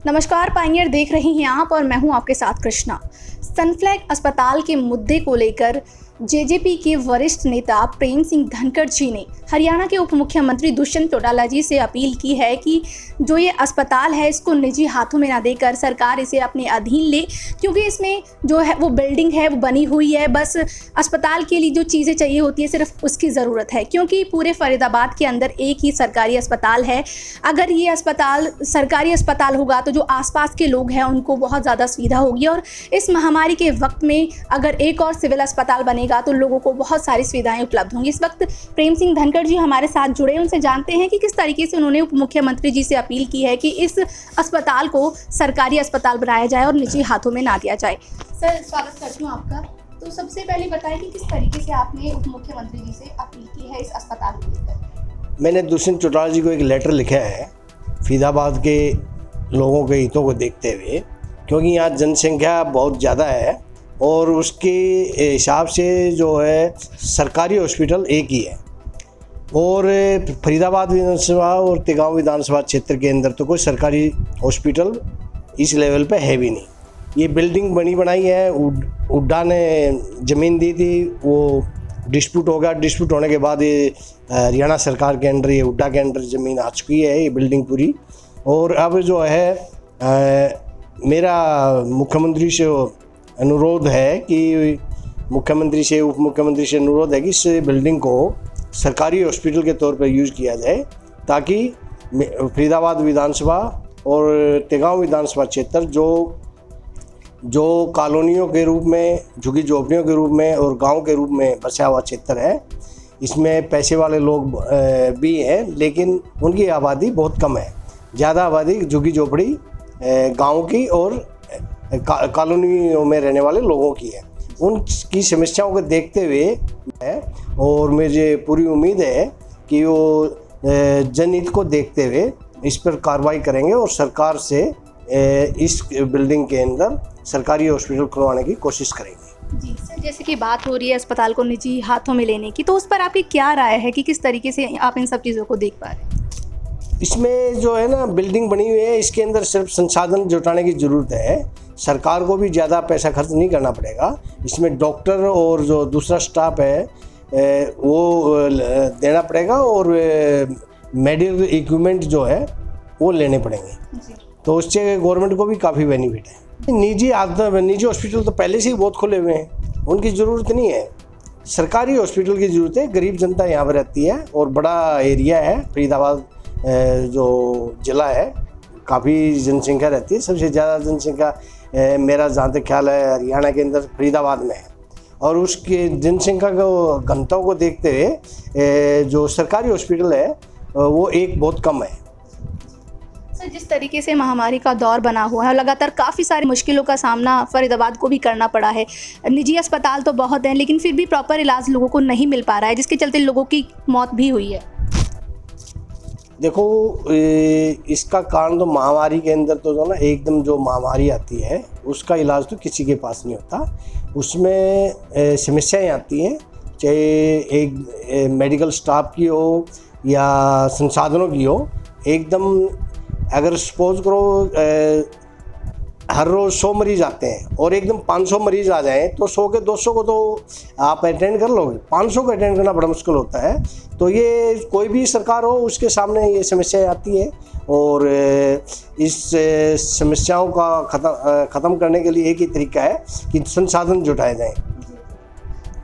नमस्कार, पायनियर देख रही हैं आप और मैं हूं आपके साथ कृष्णा। सनफ्लैग अस्पताल के मुद्दे को लेकर जेजेपी के वरिष्ठ नेता प्रेम सिंह धनखड़ जी ने हरियाणा के उप मुख्यमंत्री दुष्यंत चौटाला जी से अपील की है कि जो ये अस्पताल है इसको निजी हाथों में ना देकर सरकार इसे अपने अधीन ले, क्योंकि इसमें जो है वो बिल्डिंग है वो बनी हुई है, बस अस्पताल के लिए जो चीज़ें चाहिए होती है सिर्फ उसकी ज़रूरत है, क्योंकि पूरे फरीदाबाद के अंदर एक ही सरकारी अस्पताल है। अगर ये अस्पताल सरकारी अस्पताल होगा तो जो आसपास के लोग हैं उनको बहुत ज़्यादा सुविधा होगी, और इस महामारी के वक्त में अगर एक और सिविल अस्पताल बनेगा तो लोगों को बहुत सारी सुविधाएं उपलब्ध होंगी। इस वक्त प्रेम सिंह धनखड़ जी हमारे साथ जुड़े, उनसे जानते हैं कि किस तरीके से उन्होंने उप मुख्यमंत्री जी से अपील की है कि इस अस्पताल को सरकारी अस्पताल बनाया जाए और निजी हाथों में ना दिया जाए। सर, स्वागत करती हूँ आपका। तो सबसे पहले बताएं कि किस तरीके से आपने उप मुख्यमंत्री जी से अपील की है इस अस्पताल को लेकर। मैंने दुष्यंत चौटाला जी को एक लेटर लिखा है फरीदाबाद के लोगों के हितों को देखते हुए, क्योंकि यहाँ जनसंख्या बहुत ज़्यादा है और उसके हिसाब से जो है सरकारी हॉस्पिटल एक ही है, और फरीदाबाद विधानसभा और तेगांव विधानसभा क्षेत्र के अंदर तो कोई सरकारी हॉस्पिटल इस लेवल पे है भी नहीं। ये बिल्डिंग बनी बनाई है, हुड्डा ने ज़मीन दी थी, वो डिस्प्यूट हो गया। डिस्प्यूट होने के बाद ये हरियाणा सरकार के अंडर, ये हुड्डा के अंडर ज़मीन आ चुकी है, ये बिल्डिंग पूरी। और अब जो है मेरा मुख्यमंत्री से अनुरोध है कि मुख्यमंत्री से उप मुख्यमंत्री से अनुरोध है कि इस बिल्डिंग को सरकारी हॉस्पिटल के तौर पर यूज़ किया जाए, ताकि फरीदाबाद विधानसभा और तेगांव विधानसभा क्षेत्र जो कॉलोनियों के रूप में, झुग्गी झोपड़ियों के रूप में और गांव के रूप में बसा हुआ क्षेत्र है, इसमें पैसे वाले लोग भी हैं लेकिन उनकी आबादी बहुत कम है। ज़्यादा आबादी झुग्गी झोपड़ी गाँव की और कॉलोनियों में रहने वाले लोगों की है। उनकी समस्याओं को देखते हुए है, और मुझे पूरी उम्मीद है कि वो जनहित को देखते हुए इस पर कार्रवाई करेंगे और सरकार से इस बिल्डिंग के अंदर सरकारी हॉस्पिटल खुलवाने की कोशिश करेंगे। जी सर, जैसे कि बात हो रही है अस्पताल को निजी हाथों में लेने की, तो उस पर आपकी क्या राय है कि किस तरीके से आप इन सब चीज़ों को देख पा रहे हैं? इसमें जो है ना बिल्डिंग बनी हुई है, इसके अंदर सिर्फ संसाधन जुटाने की ज़रूरत है। सरकार को भी ज़्यादा पैसा खर्च नहीं करना पड़ेगा। इसमें डॉक्टर और जो दूसरा स्टाफ है वो देना पड़ेगा, और मेडिकल इक्विपमेंट जो है वो लेने पड़ेंगे। तो उससे गवर्नमेंट को भी काफ़ी बेनिफिट है। निजी हॉस्पिटल तो पहले से ही बहुत खुले हुए हैं, उनकी ज़रूरत नहीं है। सरकारी हॉस्पिटल की ज़रूरत है। गरीब जनता यहाँ पर रहती है और बड़ा एरिया है। फरीदाबाद जो ज़िला है काफ़ी जनसंख्या रहती है, सबसे ज़्यादा जनसंख्या मेरा जहाँ तक ख्याल है हरियाणा के अंदर फरीदाबाद में है, और उसके जनसंख्या को घनत्व को देखते हुए जो सरकारी हॉस्पिटल है वो एक बहुत कम है। सर, जिस तरीके से महामारी का दौर बना हुआ है, लगातार काफ़ी सारी मुश्किलों का सामना फरीदाबाद को भी करना पड़ा है। निजी अस्पताल तो बहुत हैं लेकिन फिर भी प्रॉपर इलाज लोगों को नहीं मिल पा रहा है, जिसके चलते लोगों की मौत भी हुई है। देखो, इसका कारण तो महामारी के अंदर तो जो ना एकदम जो महामारी आती है उसका इलाज तो किसी के पास नहीं होता। उसमें समस्याएं आती हैं, चाहे एक मेडिकल स्टाफ की हो या संसाधनों की हो। एकदम अगर सपोज करो हर रोज़ 100 मरीज़ आते हैं और एकदम 500 मरीज़ आ जाएं तो 100 के 200 को तो आप अटेंड कर लोगे, 500 को अटेंड करना बड़ा मुश्किल होता है। तो ये कोई भी सरकार हो उसके सामने ये समस्याएं आती हैं, और इस समस्याओं का ख़त्म करने के लिए एक ही तरीका है कि संसाधन जुटाए जाएँ।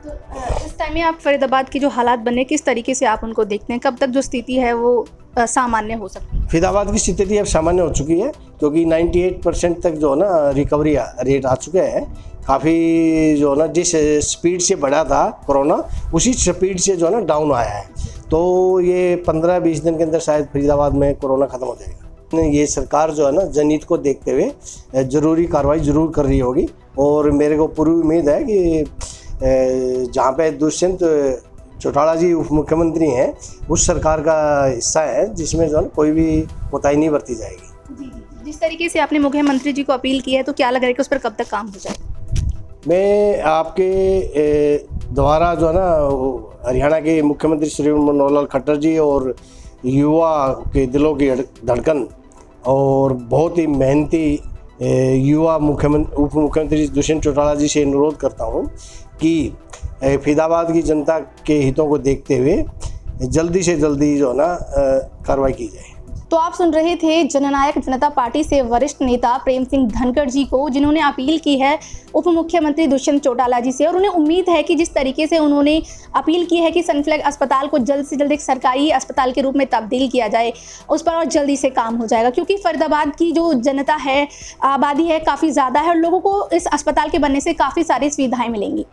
तो इस टाइम में आप फरीदाबाद के जो हालात बने, किस तरीके से आप उनको देखते हैं? कब तक जो स्थिति है वो सामान्य हो सकती है? फरीदाबाद की स्थिति अब सामान्य हो चुकी है, क्योंकि 98% तक जो है ना रिकवरी रेट आ चुके हैं। काफ़ी जो है ना जिस स्पीड से बढ़ा था कोरोना, उसी स्पीड से जो है ना डाउन आया है। तो ये 15-20 दिन के अंदर शायद फरीदाबाद में कोरोना ख़त्म हो जाएगा। ये सरकार जो है ना जनहित को देखते हुए ज़रूरी कार्रवाई ज़रूर कर रही होगी, और मेरे को पूरी उम्मीद है कि जहाँ पे दुष्यंत चौटाला जी उप मुख्यमंत्री हैं उस सरकार का हिस्सा है जिसमें जो है कोई भी कोताही नहीं बरती जाएगी। जिस तरीके से आपने मुख्यमंत्री जी को अपील की है, तो क्या लग रहा है कि उस पर कब तक काम हो जाए? मैं आपके द्वारा जो है ना हरियाणा के मुख्यमंत्री श्री मनोहर लाल खट्टर जी और युवा के दिलों की धड़कन और बहुत ही मेहनती युवा उप मुख्यमंत्री दुष्यंत चौटाला जी से अनुरोध करता हूँ कि फरीदाबाद की जनता के हितों को देखते हुए जल्दी से जल्दी जो है ना कार्रवाई की जाए। तो आप सुन रहे थे जननायक जनता पार्टी से वरिष्ठ नेता प्रेम सिंह धनखड़ जी को, जिन्होंने अपील की है उप मुख्यमंत्री दुष्यंत चौटाला जी से, और उन्हें उम्मीद है कि जिस तरीके से उन्होंने अपील की है कि सनफ्लैग अस्पताल को जल्द से जल्द एक सरकारी अस्पताल के रूप में तब्दील किया जाए, उस पर और जल्दी से काम हो जाएगा। क्योंकि फरीदाबाद की जो जनता है, आबादी है, काफ़ी ज़्यादा है और लोगों को इस अस्पताल के बनने से काफ़ी सारी सुविधाएँ मिलेंगी।